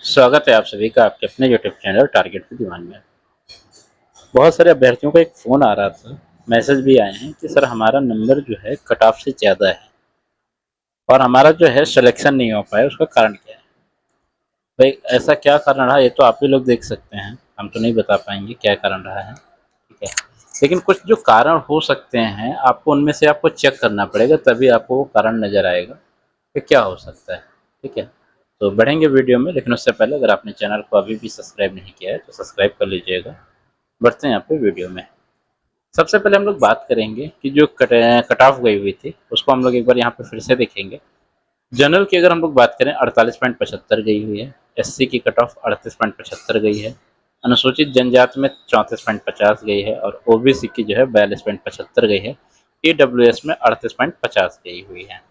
स्वागत है आप सभी का आपके अपने यूट्यूब चैनल टारगेट विद ईमान में। बहुत सारे अभ्यर्थियों का एक फ़ोन आ रहा था, मैसेज भी आए हैं कि सर हमारा नंबर जो है कट ऑफ से ज़्यादा है और हमारा जो है सिलेक्शन नहीं हो पाया, उसका कारण क्या है? भाई ऐसा क्या कारण रहा ये तो आप भी लोग देख सकते हैं, हम तो नहीं बता पाएंगे क्या कारण रहा है, ठीक है। लेकिन कुछ जो कारण हो सकते हैं आपको उनमें से आपको चेक करना पड़ेगा, तभी आपको वो कारण नज़र आएगा कि क्या हो सकता है, ठीक है। तो बढ़ेंगे वीडियो में, लेकिन उससे पहले अगर आपने चैनल को अभी भी सब्सक्राइब नहीं किया है तो सब्सक्राइब कर लीजिएगा। बढ़ते हैं यहाँ पे वीडियो में। सबसे पहले हम लोग बात करेंगे कि जो कट ऑफ गई हुई थी उसको हम लोग एक बार यहाँ पे फिर से देखेंगे। जनरल की अगर हम लोग बात करें 48.75 गई हुई है, एससी की कट ऑफ 38.75 गई है, अनुसूचित जनजाति में 34.50 गई है और ओबीसी की जो है 42.75 गई है, ईडब्ल्यूएस में 38.50 गई हुई है,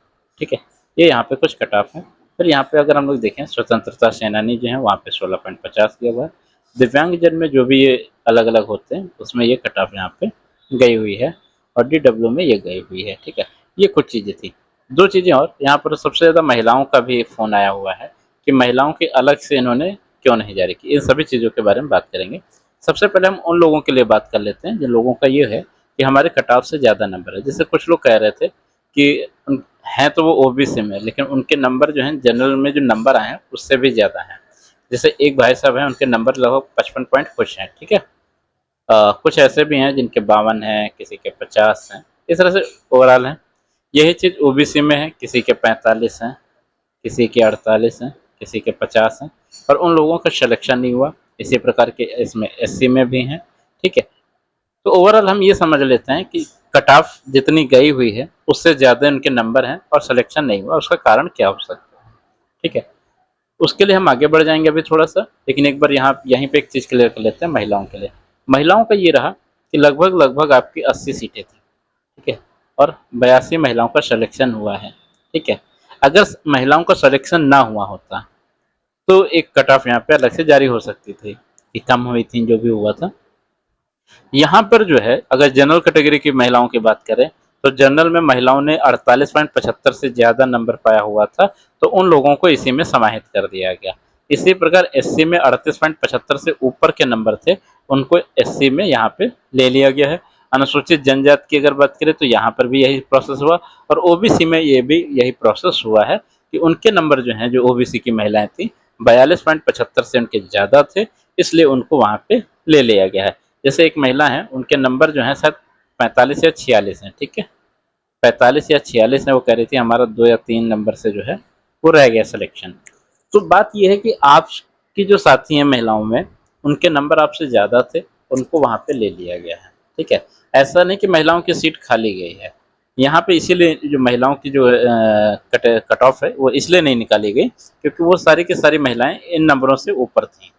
ठीक है। ये यहाँ पे कुछ कट ऑफ है। फिर यहाँ पे अगर हम लोग देखें स्वतंत्रता सेनानी जो है वहाँ पे 16.50 गया हुआ है। दिव्यांगजन में जो भी ये अलग अलग होते हैं उसमें ये कट ऑफ यहाँ पे गई हुई है और डीडब्ल्यू में ये गई हुई है, ठीक है। ये कुछ चीज़ें थी। दो चीज़ें और यहाँ पर सबसे ज़्यादा महिलाओं का भी फ़ोन आया हुआ है कि महिलाओं की अलग से इन्होंने क्यों नहीं जारी की। इन सभी चीज़ों के बारे में बात करेंगे। सबसे पहले हम उन लोगों के लिए बात कर लेते हैं जिन लोगों का ये है कि हमारे कट ऑफ से ज़्यादा नंबर है। जैसे कुछ लोग कह रहे थे कि हैं तो वो ओबीसी में, लेकिन उनके नंबर जो हैं जनरल में जो नंबर आए हैं उससे भी ज़्यादा हैं। जैसे एक भाई साहब हैं, उनके नंबर लगभग 55 पॉइंट कुछ हैं, ठीक है। कुछ ऐसे भी हैं जिनके 52 हैं, किसी के 50 हैं, इस तरह से ओवरऑल हैं। यही चीज़ ओबीसी में है, किसी के 45 हैं, किसी के 48 हैं, किसी के 50 हैं और उन लोगों का सिलेक्शन नहीं हुआ। इसी प्रकार के इसमें एससी में भी हैं, ठीक है। तो ओवरऑल हम ये समझ लेते हैं कि कट ऑफ जितनी गई हुई है उससे ज़्यादा उनके नंबर हैं और सिलेक्शन नहीं हुआ। उसका कारण क्या हो सकता है, ठीक है। उसके लिए हम आगे बढ़ जाएंगे अभी थोड़ा सा, लेकिन एक बार यहाँ यहीं पे एक चीज़ क्लियर कर लेते हैं महिलाओं के लिए। महिलाओं का ये रहा कि लगभग लगभग आपकी 80 सीटें थी, ठीक है, और 82 महिलाओं का सिलेक्शन हुआ है, ठीक है। अगर महिलाओं का सिलेक्शन ना हुआ होता तो एक कट ऑफ यहाँ पे अलग से जारी हो सकती थी कि कम हुई थी, जो भी हुआ था। यहाँ पर जो है अगर जनरल कैटेगरी की महिलाओं की बात करें तो जनरल में महिलाओं ने 48.75 से ज़्यादा नंबर पाया हुआ था, तो उन लोगों को इसी में समाहित कर दिया गया। इसी प्रकार एससी में 38.75 से ऊपर के नंबर थे, उनको एससी में यहाँ पे ले लिया गया है। अनुसूचित जनजाति की अगर बात करें तो यहाँ पर भी यही प्रोसेस हुआ और ओबीसी में ये भी यही प्रोसेस हुआ है कि उनके नंबर जो हैं, जो ओबीसी की महिलाएं थी 42.75 से उनके ज़्यादा थे, इसलिए उनको वहाँ पे ले लिया गया है। जैसे एक महिला है, उनके नंबर जो है शायद 45 या 46 हैं, ठीक है। 45 या 46 है, वो कह रही थी हमारा 2 या 3 नंबर से जो है वो रह गया सिलेक्शन। तो बात ये है कि आपकी जो साथी हैं महिलाओं में, उनके नंबर आपसे ज़्यादा थे, उनको वहाँ पे ले लिया गया है, ठीक है। ऐसा नहीं कि महिलाओं की सीट खाली गई है। यहाँ पे इसीलिए जो महिलाओं की जो कट ऑफ है वो इसलिए नहीं निकाली गई क्योंकि वो सारी की सारी महिलाएं इन नंबरों से ऊपर थी,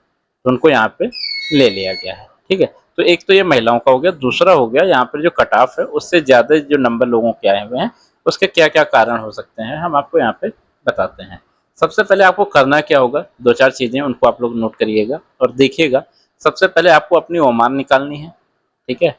तो उनको यहाँ पे ले लिया गया है, ठीक है। तो एक तो ये महिलाओं का हो गया, दूसरा हो गया यहाँ पर जो कट ऑफ है उससे ज़्यादा जो नंबर लोगों के आए हुए हैं उसके क्या क्या कारण हो सकते हैं हम आपको यहाँ पे बताते हैं। सबसे पहले आपको करना क्या होगा, दो चार चीज़ें उनको आप लोग नोट करिएगा और देखिएगा। सबसे पहले आपको अपनी ओमान निकालनी है, ठीक है,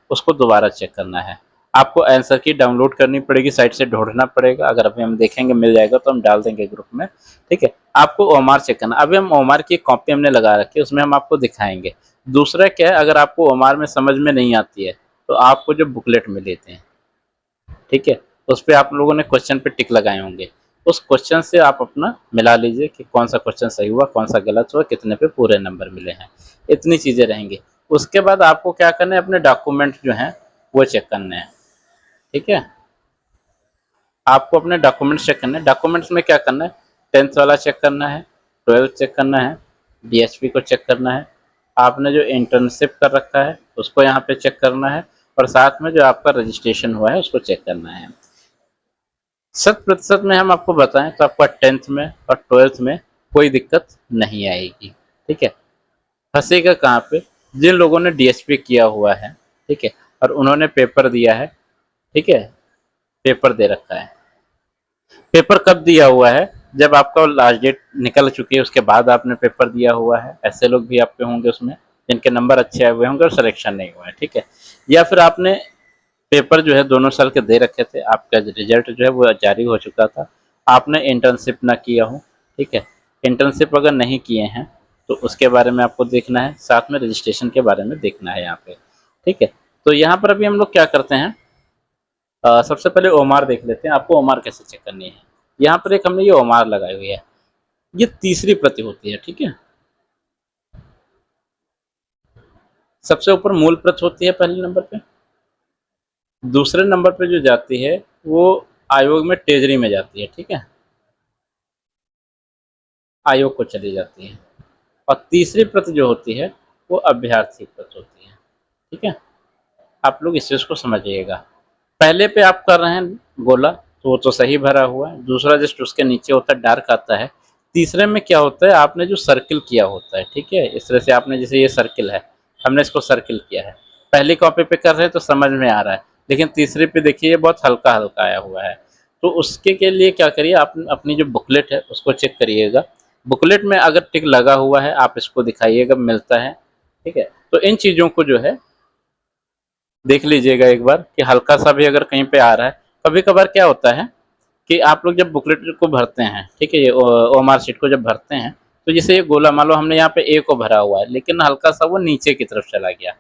उसको दोबारा चेक करना है। आपको आंसर की डाउनलोड करनी पड़ेगी, साइट से ढूंढना पड़ेगा। अगर अभी हम देखेंगे मिल जाएगा तो हम डाल देंगे ग्रुप में, ठीक है। आपको ओमार चेक करना, अभी हम ओमार की कॉपी हमने लगा रखी है, उसमें हम आपको दिखाएंगे। दूसरा क्या है, अगर आपको ओमार में समझ में नहीं आती है तो आपको जो बुकलेट मिले थे, ठीक है, उस पर आप लोगों ने क्वेश्चन पे टिक लगाए होंगे, उस क्वेश्चन से आप अपना मिला लीजिए कि कौन सा क्वेश्चन सही हुआ, कौन सा गलत हुआ, कितने पे पूरे नंबर मिले हैं। इतनी चीज़ें रहेंगी। उसके बाद आपको क्या करना है, अपने डॉक्यूमेंट जो हैं वो चेक करने हैं, ठीक है। आपको अपने डॉक्यूमेंट्स चेक करने हैं। डॉक्यूमेंट्स में क्या करना है, 10th वाला चेक करना है, 12th चेक करना है, डीएसपी को चेक करना है, आपने जो इंटर्नशिप कर रखा है उसको यहाँ पे चेक करना है और साथ में जो आपका रजिस्ट्रेशन हुआ है उसको चेक करना है। 100% में हम आपको बताएं तो आपका 10th में और 12th में कोई दिक्कत नहीं आएगी, ठीक है। फंसेगा कहाँ पे, जिन लोगों ने डीएसपी किया हुआ है, ठीक है, और उन्होंने पेपर दिया है, ठीक है, पेपर दे रखा है। पेपर कब दिया हुआ है, जब आपका लास्ट डेट निकल चुकी है उसके बाद आपने पेपर दिया हुआ है। ऐसे लोग भी आपके होंगे उसमें जिनके नंबर अच्छे आए हुए होंगे और सिलेक्शन नहीं हुआ है, ठीक है। या फिर आपने पेपर जो है दोनों साल के दे रखे थे, आपका रिजल्ट जो है वो जारी हो चुका था, आपने इंटर्नशिप ना किया हो, ठीक है, इंटर्नशिप अगर नहीं किए हैं तो उसके बारे में आपको देखना है, साथ में रजिस्ट्रेशन के बारे में देखना है यहाँ पे। ठीक है, तो यहाँ पर अभी हम लोग क्या करते हैं, सबसे पहले ओमार देख लेते हैं। आपको ओमार कैसे चेक करनी है। यहाँ पर एक हमने ये ओमार लगाई हुई है, ये तीसरी प्रति होती है। ठीक है, सबसे ऊपर मूल प्रति होती है पहले नंबर पे, दूसरे नंबर पे जो जाती है वो आयोग में ट्रेजरी में जाती है। ठीक है, आयोग को चली जाती है। और तीसरी प्रति जो होती है वो अभ्यर्थी प्रति होती है। ठीक है, आप लोग इस चीज को समझिएगा। पहले पे आप कर रहे हैं गोला, तो वो तो सही भरा हुआ है। दूसरा जस्ट उसके नीचे होता है, डार्क आता है। तीसरे में क्या होता है, आपने जो सर्किल किया होता है। ठीक है, इस तरह से आपने, जैसे ये सर्किल है, हमने इसको सर्किल किया है। पहली कॉपी पे कर रहे हैं तो समझ में आ रहा है, लेकिन तीसरे पे देखिए ये बहुत हल्का हल्का आया हुआ है। तो उसके के लिए क्या करिए, आप अपनी जो बुकलेट है उसको चेक करिएगा। बुकलेट में अगर टिक लगा हुआ है आप इसको दिखाइएगा, मिलता है। ठीक है, तो इन चीज़ों को जो है देख लीजिएगा एक बार कि हल्का सा भी अगर कहीं पे आ रहा है। कभी कभार क्या होता है कि आप लोग जब बुकलेट को भरते हैं, ठीक है, ये ओएमआर शीट को जब भरते हैं, तो जैसे ये गोला मान लो हमने यहाँ पे ए को भरा हुआ है, लेकिन हल्का सा वो नीचे की तरफ चला गया।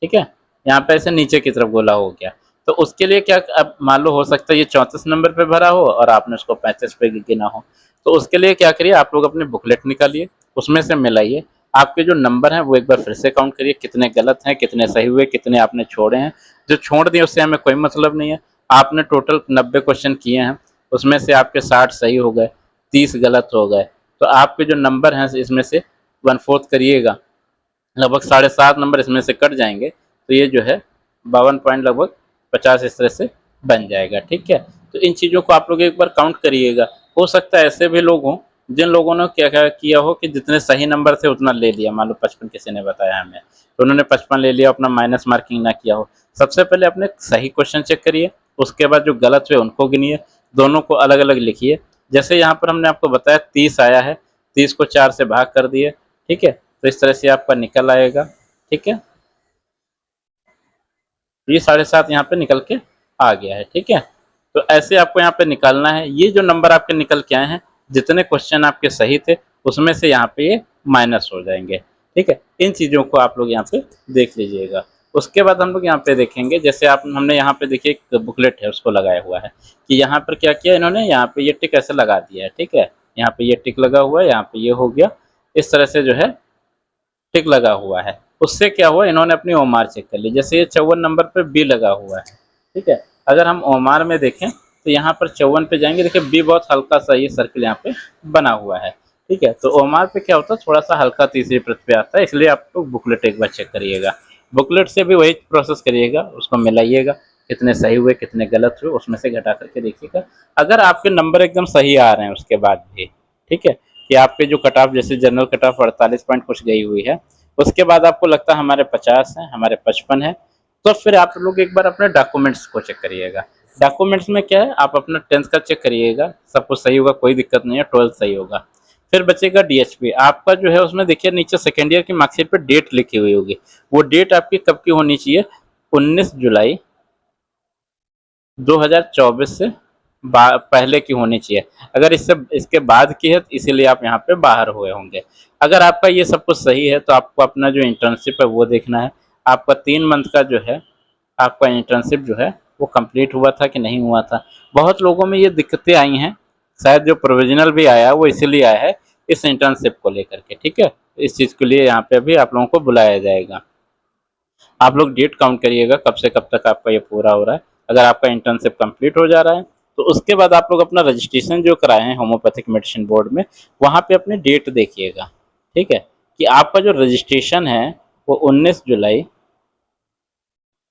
ठीक है, यहाँ पे ऐसे नीचे की तरफ गोला हो गया, तो उसके लिए क्या, अब मान लो हो सकता है ये 34 नंबर पे भरा हो और आपने उसको 35 पे गिना हो। तो उसके लिए क्या करिए, आप लोग अपनी बुकलेट निकालिए, उसमें से मिलाइए, आपके जो नंबर हैं वो एक बार फिर से काउंट करिए, कितने गलत हैं, कितने सही हुए, कितने आपने छोड़े हैं। जो छोड़ दिए उससे हमें कोई मतलब नहीं है। आपने टोटल 90 क्वेश्चन किए हैं, उसमें से आपके 60 सही हो गए, 30 गलत हो गए। तो आपके जो नंबर हैं इसमें से 1/4 करिएगा, लगभग 7.5 नंबर इसमें से कट जाएंगे। तो ये जो है 52 पॉइंट लगभग 50 इस तरह से बन जाएगा। ठीक है, तो इन चीज़ों को आप लोग एक बार काउंट करिएगा। हो सकता है ऐसे भी लोग हों जिन लोगों ने क्या क्या किया हो कि जितने सही नंबर थे उतना ले लिया। मान लो 55 किसी ने बताया हमें, तो उन्होंने 55 ले लिया, अपना माइनस मार्किंग ना किया हो। सबसे पहले अपने सही क्वेश्चन चेक करिए, उसके बाद जो गलत हुए उनको गिनिए, दोनों को अलग अलग लिखिए। जैसे यहाँ पर हमने आपको बताया 30 आया है, 30 को 4 से भाग कर दिए। ठीक है, तो इस तरह से आपका निकल आएगा। ठीक है, ये 7.5 यहाँ पे निकल के आ गया है। ठीक है, तो ऐसे आपको यहाँ पे निकालना है। ये जो नंबर आपके निकल के आए हैं, जितने क्वेश्चन आपके सही थे उसमें से यहाँ पे ये माइनस हो जाएंगे। ठीक है, इन चीज़ों को आप लोग यहाँ पे देख लीजिएगा। उसके बाद हम लोग यहाँ पे देखेंगे, जैसे आप हमने यहाँ पे देखिए एक बुकलेट है उसको लगाया हुआ है कि यहाँ पर क्या किया इन्होंने, यहाँ पे ये टिक ऐसे लगा दिया है। ठीक है, यहाँ पे ये टिक लगा हुआ है, यहाँ पे ये हो गया, इस तरह से जो है टिक लगा हुआ है। उससे क्या हुआ, इन्होंने अपनी ओमार चेक कर ली। जैसे ये 54 नंबर पे बी लगा हुआ है। ठीक है, अगर हम ओमार में देखें तो यहाँ पर 54 पे जाएंगे, देखिए बी बहुत हल्का सा ये सर्किल यहाँ पे बना हुआ है। ठीक है, तो ओमार पे क्या होता है, थोड़ा सा हल्का तीसरी प्रति पे आता है, इसलिए आप लोग बुकलेट एक बार चेक करिएगा। बुकलेट से भी वही प्रोसेस करिएगा, उसको मिलाइएगा, कितने सही हुए कितने गलत हुए उसमें से घटा करके देखिएगा। अगर आपके नंबर एकदम सही आ रहे हैं उसके बाद भी, ठीक है, कि आपके जो कट ऑफ, जैसे जनरल कट ऑफ 48 पॉइंट कुछ गई हुई है, उसके बाद आपको लगता है हमारे 50 है, हमारे 55 है, तो फिर आप लोग एक बार अपने डॉक्यूमेंट्स को चेक करिएगा। डॉक्यूमेंट्स में क्या है, आप अपना 10th का चेक करिएगा, सब कुछ सही होगा, कोई दिक्कत नहीं है, 12th सही होगा। फिर बचेगा डीएचपी आपका जो है, उसमें देखिए नीचे सेकेंड ईयर की मार्कशीट पे डेट लिखी हुई होगी, वो डेट आपकी कब की होनी चाहिए, 19 जुलाई 2024 से पहले की होनी चाहिए। अगर इससे इसके बाद की है तो इसीलिए आप यहाँ पे बाहर हुए होंगे। अगर आपका ये सब कुछ सही है तो आपको अपना जो इंटर्नशिप है वो देखना है। आपका 3 मंथ का जो है आपका इंटर्नशिप जो है वो कंप्लीट हुआ था कि नहीं हुआ था। बहुत लोगों में ये दिक्कतें आई हैं, शायद जो प्रोविजनल भी आया है वो इसीलिए आया है इस इंटर्नशिप को लेकर के। ठीक है, इस चीज़ के लिए यहाँ पे अभी आप लोगों को बुलाया जाएगा। आप लोग डेट काउंट करिएगा कब से कब तक आपका ये पूरा हो रहा है। अगर आपका इंटर्नशिप कंप्लीट हो जा रहा है तो उसके बाद आप लोग अपना रजिस्ट्रेशन जो कराए हैं होम्योपैथिक मेडिसिन बोर्ड में, वहाँ पे अपनी डेट देखिएगा। ठीक है, कि आपका जो रजिस्ट्रेशन है वो 19 जुलाई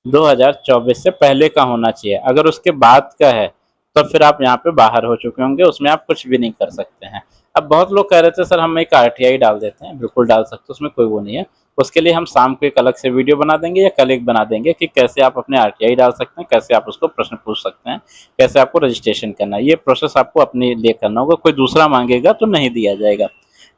2024 से पहले का होना चाहिए। अगर उसके बाद का है तो फिर आप यहाँ पे बाहर हो चुके होंगे, उसमें आप कुछ भी नहीं कर सकते हैं। अब बहुत लोग कह रहे थे सर हम एक आरटीआई डाल देते हैं, बिल्कुल डाल सकते हो, उसमें कोई वो नहीं है। उसके लिए हम शाम को एक अलग से वीडियो बना देंगे या कल एक बना देंगे कि कैसे आप अपने आरटीआई डाल सकते हैं, कैसे आप उसको प्रश्न पूछ सकते हैं, कैसे आपको रजिस्ट्रेशन करना है। ये प्रोसेस आपको अपने लिए करना होगा, कोई दूसरा मांगेगा तो नहीं दिया जाएगा।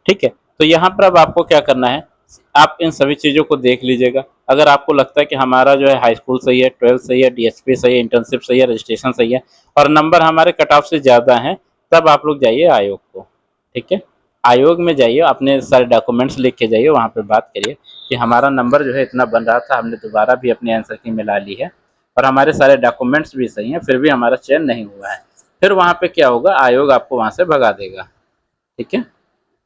ठीक है, तो यहाँ पर अब आपको क्या करना है, आप इन सभी चीज़ों को देख लीजिएगा। अगर आपको लगता है कि हमारा जो है हाई स्कूल सही है, 12th सही है, डीएसपी सही है, इंटर्नशिप सही है, रजिस्ट्रेशन सही है और नंबर हमारे कट ऑफ से ज़्यादा हैं, तब आप लोग जाइए आयोग को। ठीक है, आयोग में जाइए, अपने सारे डॉक्यूमेंट्स लिख के जाइए, वहाँ पे बात करिए कि हमारा नंबर जो है इतना बन रहा था, हमने दोबारा भी अपनी आंसर की मिला ली है और हमारे सारे डॉक्यूमेंट्स भी सही हैं, फिर भी हमारा चयन नहीं हुआ है। फिर वहाँ पे क्या होगा, आयोग आपको वहाँ से भगा देगा। ठीक है,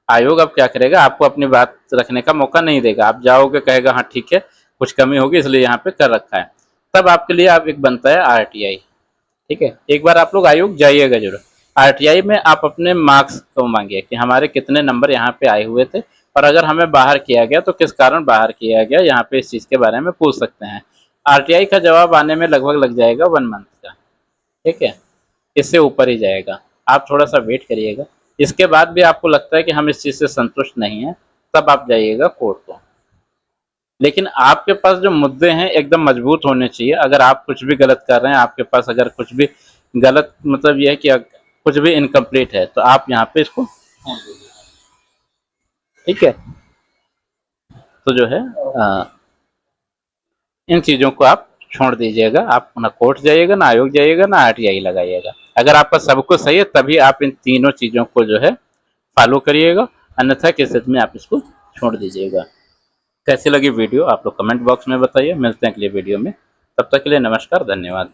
आयोग अब क्या करेगा, आपको अपनी बात रखने का मौका नहीं देगा। आप जाओगे, कहेगा हाँ ठीक है, कुछ कमी होगी इसलिए यहाँ पे कर रखा है। तब आपके लिए आप एक बनता है आरटीआई। ठीक है, एक बार आप लोग आयोग जाइएगा जरूर। आरटीआई में आप अपने मार्क्स को मांगिए कि हमारे कितने नंबर यहाँ पे आए हुए थे और अगर हमें बाहर किया गया तो किस कारण बाहर किया गया, यहाँ पे इस चीज़ के बारे में पूछ सकते हैं। आरटीआई का जवाब आने में लगभग लग जाएगा 1 मंथ का। ठीक है, इससे ऊपर ही जाएगा, आप थोड़ा सा वेट करिएगा। इसके बाद भी आपको लगता है कि हम इस चीज़ से संतुष्ट नहीं हैं, तब आप जाइएगा कोर्ट को। लेकिन आपके पास जो मुद्दे हैं एकदम मजबूत होने चाहिए। अगर आप कुछ भी गलत कर रहे हैं, आपके पास अगर कुछ भी गलत मतलब ये है कि कुछ भी इनकम्प्लीट है, तो आप यहाँ पे इसको छोड़ दीजिए। ठीक है, तो जो है इन चीज़ों को आप छोड़ दीजिएगा। आप ना कोर्ट जाइएगा, ना आयोग जाइएगा, ना आरटीआई लगाइएगा। अगर आपका सब कुछ सही है तभी आप इन तीनों चीज़ों को जो है फॉलो करिएगा, अन्यथा की स्थिति में आप इसको छोड़ दीजिएगा। कैसी लगी वीडियो आप लोग कमेंट बॉक्स में बताइए। मिलते हैं अगले वीडियो में, तब तक के लिए नमस्कार, धन्यवाद।